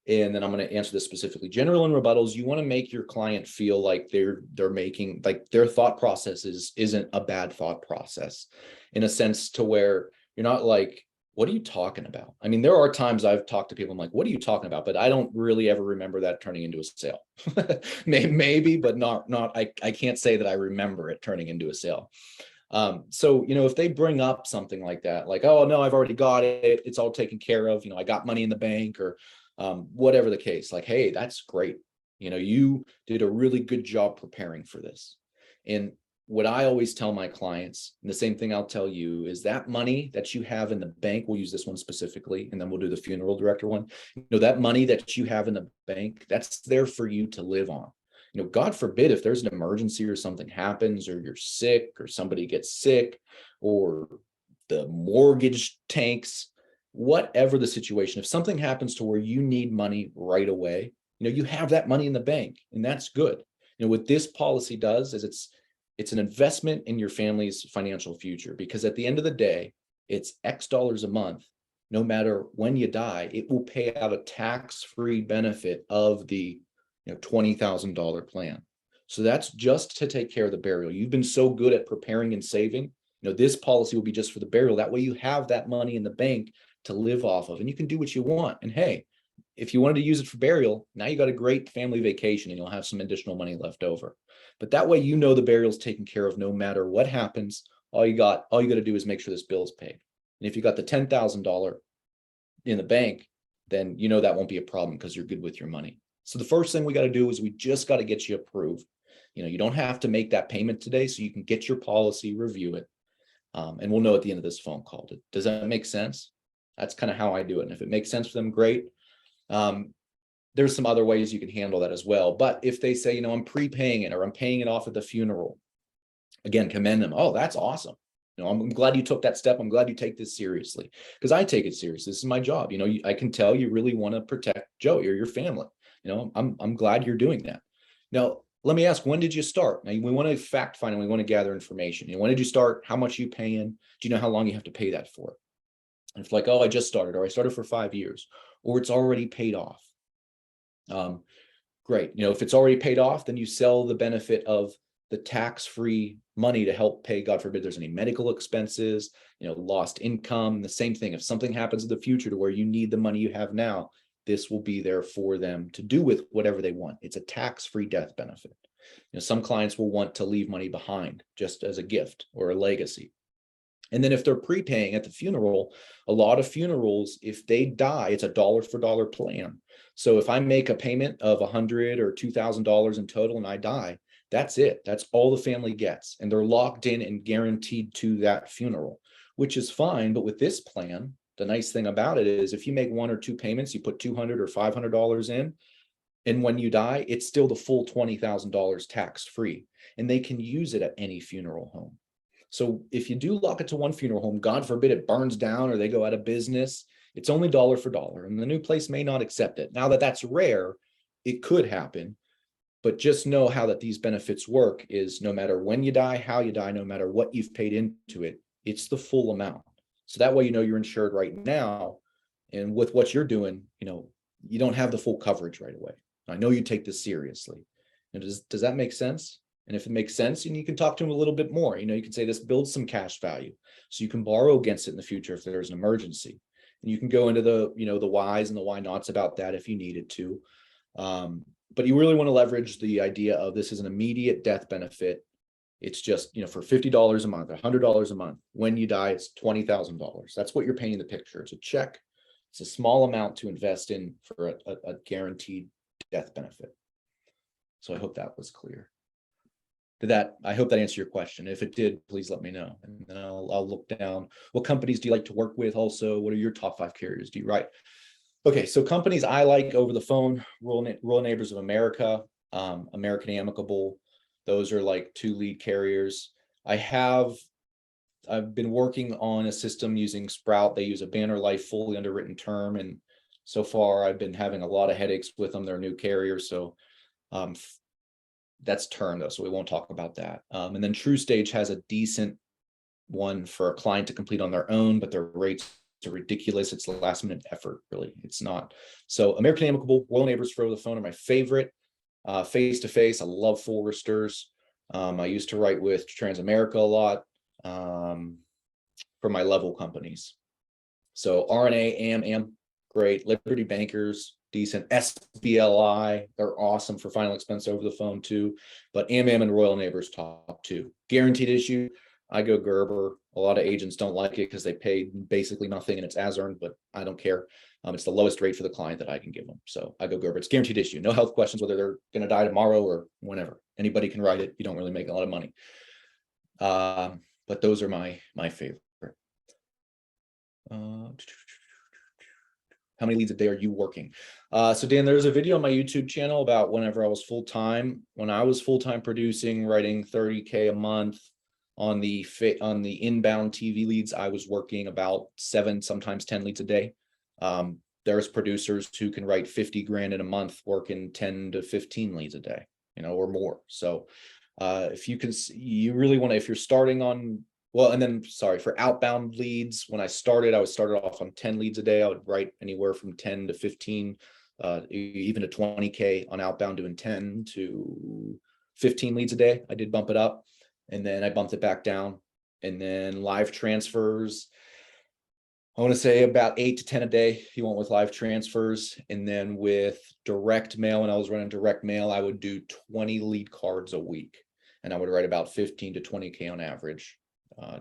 and then I'm going to answer this specifically. General and rebuttals, you want to make your client feel like they're making, like, their thought process isn't a bad thought process, in a sense to where you're not like, what are you talking about? I mean, there are times I've talked to people, I'm like, what are you talking about? But I don't really ever remember that turning into a sale. Maybe, but I can't say that I remember it turning into a sale. So, if they bring up something like that, like, oh no, I've already got it, it's all taken care of, I got money in the bank, or whatever the case, like, hey, that's great. You did a really good job preparing for this. And what I always tell my clients, and the same thing I'll tell you, is that money that you have in the bank, we'll use this one specifically, and then we'll do the funeral director one. That money that you have in the bank, that's there for you to live on. God forbid if there's an emergency or something happens, or you're sick, or somebody gets sick, or the mortgage tanks, whatever the situation, if something happens to where you need money right away, you have that money in the bank, and that's good. What this policy does is it's an investment in your family's financial future, because at the end of the day, it's X dollars a month. No matter when you die, it will pay out a tax-free benefit of the $20,000 plan. So that's just to take care of the burial. You've been so good at preparing and saving. This policy will be just for the burial. That way you have that money in the bank to live off of, and you can do what you want. And hey, if you wanted to use it for burial, now you got a great family vacation and you'll have some additional money left over. But that way, the burial's taken care of no matter what happens. All you got to do is make sure this bill is paid. And if you got the $10,000 in the bank, then that won't be a problem because you're good with your money. So the first thing we got to do is we just got to get you approved. You don't have to make that payment today, so you can get your policy, review it, and we'll know at the end of this phone call. Does that make sense? That's kind of how I do it. And if it makes sense for them, great. There's some other ways you can handle that as well. But if they say, I'm prepaying it or I'm paying it off at the funeral, again, commend them. Oh, that's awesome. I'm glad you took that step. I'm glad you take this seriously, because I take it seriously. This is my job. I can tell you really want to protect Joe or your family. I'm glad you're doing that. Now, let me ask, when did you start? Now, we want to fact find and we want to gather information. When did you start? How much are you paying? Do you know how long you have to pay that for? And it's like, oh, I just started, or I started for 5 years, or it's already paid off. Great. If it's already paid off, then you sell the benefit of the tax-free money to help pay, God forbid, there's any medical expenses, lost income. The same thing. If something happens in the future to where you need the money you have now, this will be there for them to do with whatever they want. It's a tax-free death benefit. Some clients will want to leave money behind just as a gift or a legacy. And then if they're prepaying at the funeral, a lot of funerals, if they die, it's a dollar for dollar plan. So if I make a payment of $100 or $2,000 in total and I die, that's it. That's all the family gets. And they're locked in and guaranteed to that funeral, which is fine. But with this plan, the nice thing about it is if you make 1 or 2 payments, you put $200 or $500 in, and when you die, it's still the full $20,000 tax-free, and they can use it at any funeral home. So if you do lock it to one funeral home, God forbid it burns down or they go out of business, it's only dollar for dollar, and the new place may not accept it. Now that's rare, it could happen, but just know how that these benefits work is no matter when you die, how you die, no matter what you've paid into it, it's the full amount. So that way, you're insured right now. And with what you're doing, you don't have the full coverage right away. I know you take this seriously. And does that make sense? And if it makes sense, and you can talk to them a little bit more, you can say this builds some cash value. So you can borrow against it in the future if there's an emergency. And you can go into the whys and the why nots about that if you needed to. But you really want to leverage the idea of this is an immediate death benefit. It's just, for $50 a month, $100 a month. When you die, it's $20,000. That's what you're painting the picture. It's a check. It's a small amount to invest in for a guaranteed death benefit. So I hope that was clear. I hope that answered your question. If it did, please let me know. And then I'll look down. What companies do you like to work with? Also, what are your top 5 carriers? Do you write? Okay, so companies I like over the phone, Rural Neighbors of America, American Amicable. Those are like 2 lead carriers. I've been working on a system using Sprout. They use a Banner Life fully underwritten term. And so far I've been having a lot of headaches with them. They're a new carrier. So that's term though, so we won't talk about that. And then TrueStage has a decent one for a client to complete on their own, but their rates are ridiculous. It's the last minute effort, really. It's not. So American Amicable, Royal Neighbors for the phone are my favorite. Face-to-face, I love Foresters. I used to write with Transamerica a lot for my level companies. So RNA, AM, great. Liberty Bankers, decent. SBLI, they're awesome for final expense over the phone too. But AM and Royal Neighbors top 2. Guaranteed issue, I go Gerber. A lot of agents don't like it because they pay basically nothing and it's as earned, but I don't care. It's the lowest rate for the client that I can give them. So I go Gerber. It's guaranteed issue. No health questions, whether they're going to die tomorrow or whenever. Anybody can write it. You don't really make a lot of money. But those are my favorite. How many leads a day are you working? So Dan, there's a video on my YouTube channel about whenever I was full-time. When I was full-time producing, writing 30K a month on the inbound TV leads, I was working about 7, sometimes 10 leads a day. There's producers who can write 50 grand in a month, working 10 to 15 leads a day, or more. So if you really want to, if you're starting on well, and then sorry, for outbound leads, when I started off on 10 leads a day. I would write anywhere from 10 to 15, even to 20K on outbound, doing 10 to 15 leads a day. I did bump it up, and then I bumped it back down. And then live transfers, I want to say about 8 to 10 a day if you want with live transfers. And then with direct mail, when I was running direct mail, I would do 20 lead cards a week, and I would write about 15 to 20K on average,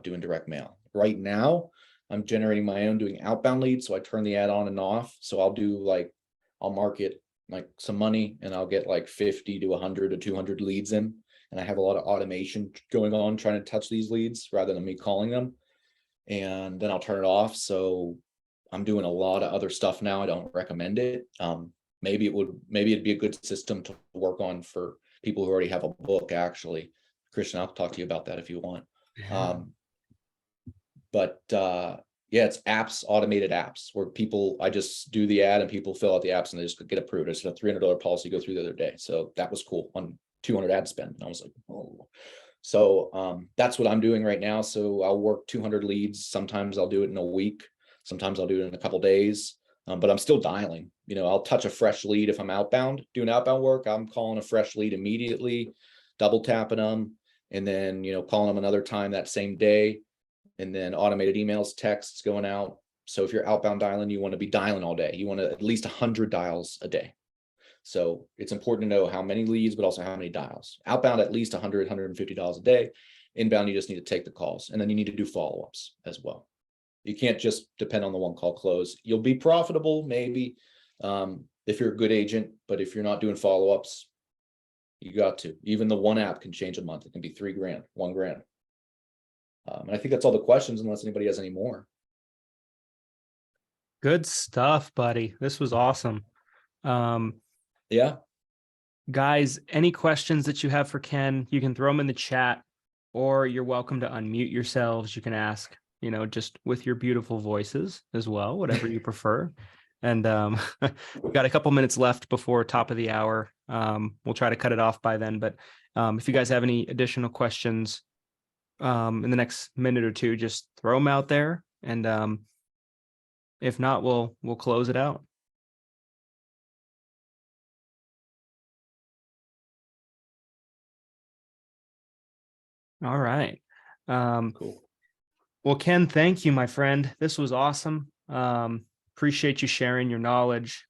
doing direct mail. Right now, I'm generating my own doing outbound leads. So I turn the ad on and off. So I'll market like some money, and I'll get like 50 to 100 to 200 leads in. And I have a lot of automation going on trying to touch these leads rather than me calling them. And then I'll turn it off. So I'm doing a lot of other stuff now. I don't recommend it. Maybe it'd be a good system to work on for people who already have a book, actually. Christian, I'll talk to you about that if you want. Yeah. Yeah, it's apps, automated apps where I just do the ad and people fill out the apps and they just get approved. It's a $300 policy go through the other day. So that was cool on 200 ad spend. And I was like, oh. So that's what I'm doing right now. So I'll work 200 leads. Sometimes I'll do it in a week. Sometimes I'll do it in a couple of days. But I'm still dialing. I'll touch a fresh lead if I'm outbound, doing outbound work. I'm calling a fresh lead immediately, double tapping them, and then calling them another time that same day, and then automated emails, texts going out. So if you're outbound dialing, you want to be dialing all day. You want at least 100 dials a day. So it's important to know how many leads, but also how many dials. Outbound, at least 100, $150 a day. Inbound, you just need to take the calls, and then you need to do follow-ups as well. You can't just depend on the one call close. You'll be profitable maybe if you're a good agent, but if you're not doing follow-ups, you got to. Even the one app can change a month. It can be $3,000, $1,000. And I think that's all the questions, unless anybody has any more. Good stuff, buddy. This was awesome. Yeah. Guys, any questions that you have for Ken, you can throw them in the chat, or you're welcome to unmute yourselves. You can ask, just with your beautiful voices as well, whatever you prefer. And we've got a couple minutes left before top of the hour. We'll try to cut it off by then. But if you guys have any additional questions in the next minute or two, just throw them out there. And if not, we'll close it out. All right. Cool. Well, Ken, thank you, my friend. This was awesome. Appreciate you sharing your knowledge.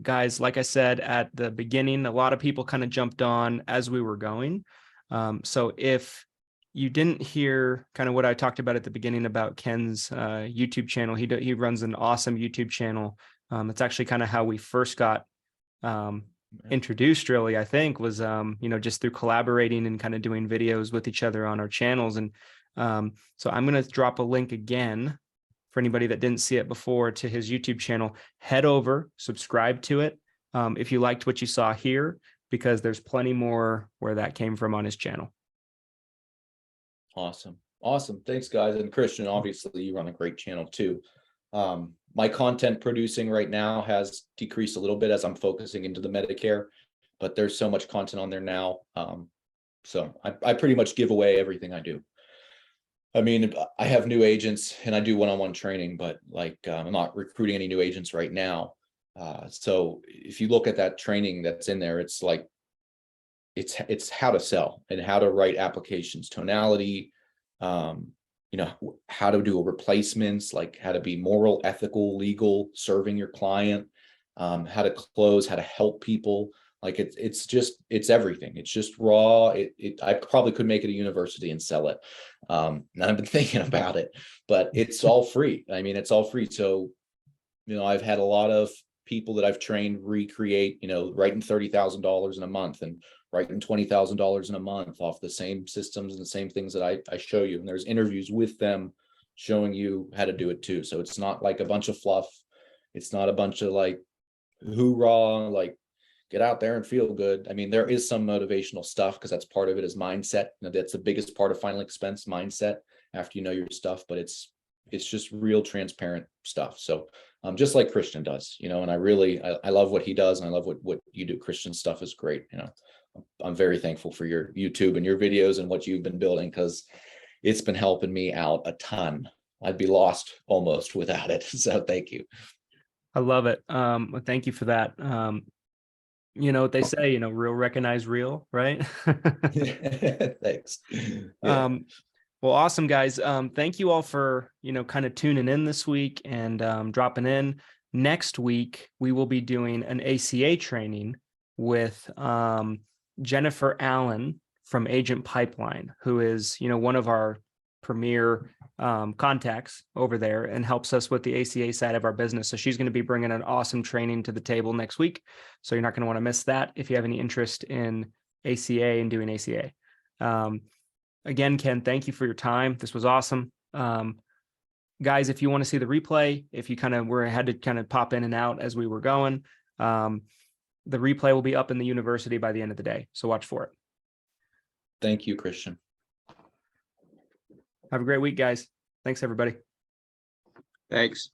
Guys, like I said at the beginning, a lot of people kind of jumped on as we were going. So if you didn't hear kind of what I talked about at the beginning about Ken's YouTube channel, he runs an awesome YouTube channel. It's actually kind of how we first got introduced, really, I think, was just through collaborating and kind of doing videos with each other on our channels. And so I'm going to drop a link again for anybody that didn't see it before to his YouTube channel. Head over, subscribe to it if you liked what you saw here, because there's plenty more where that came from on his channel. Awesome. Thanks, guys. And Christian, obviously you run a great channel too. My content producing right now has decreased a little bit as I'm focusing into the Medicare, but there's so much content on there now. So I pretty much give away everything I do. I mean, I have new agents and I do one-on-one training, but I'm not recruiting any new agents right now. So if you look at that training that's in there, it's like, it's how to sell and how to write applications, tonality, how to do replacements, like how to be moral, ethical, legal, serving your client, how to close, how to help people. Like it's everything. It's just raw. I probably could make it a university and sell it. And I've been thinking about it, but it's all free. I mean, it's all free. So, I've had a lot of people that I've trained recreate, writing $30,000 in a month and writing $20,000 in a month off the same systems and the same things that I show you. And there's interviews with them showing you how to do it too. So it's not like a bunch of fluff. It's not a bunch of like hoorah, like get out there and feel good. I mean, there is some motivational stuff because that's part of it is mindset. That's the biggest part of final expense, mindset, after you know your stuff, but it's just real transparent stuff. So just like Christian does, and I love what he does, and I love what you do. Christian stuff is great. I'm very thankful for your YouTube and your videos and what you've been building, because it's been helping me out a ton. I'd be lost almost without it. So thank you. I love it. Well, thank you for that. You know what they say, real recognize real, right? Thanks. Yeah. Well, awesome, guys. Thank you all for, kind of tuning in this week and dropping in. Next week, we will be doing an ACA training with Jennifer Allen from Agent Pipeline, who is, one of our premier contacts over there and helps us with the ACA side of our business. So she's going to be bringing an awesome training to the table next week. So you're not going to want to miss that if you have any interest in ACA and doing ACA. Again, Ken, thank you for your time. This was awesome. Guys, if you want to see the replay, if you had to kind of pop in and out as we were going, the replay will be up in the university by the end of the day. So watch for it. Thank you, Christian. Have a great week, guys. Thanks, everybody. Thanks.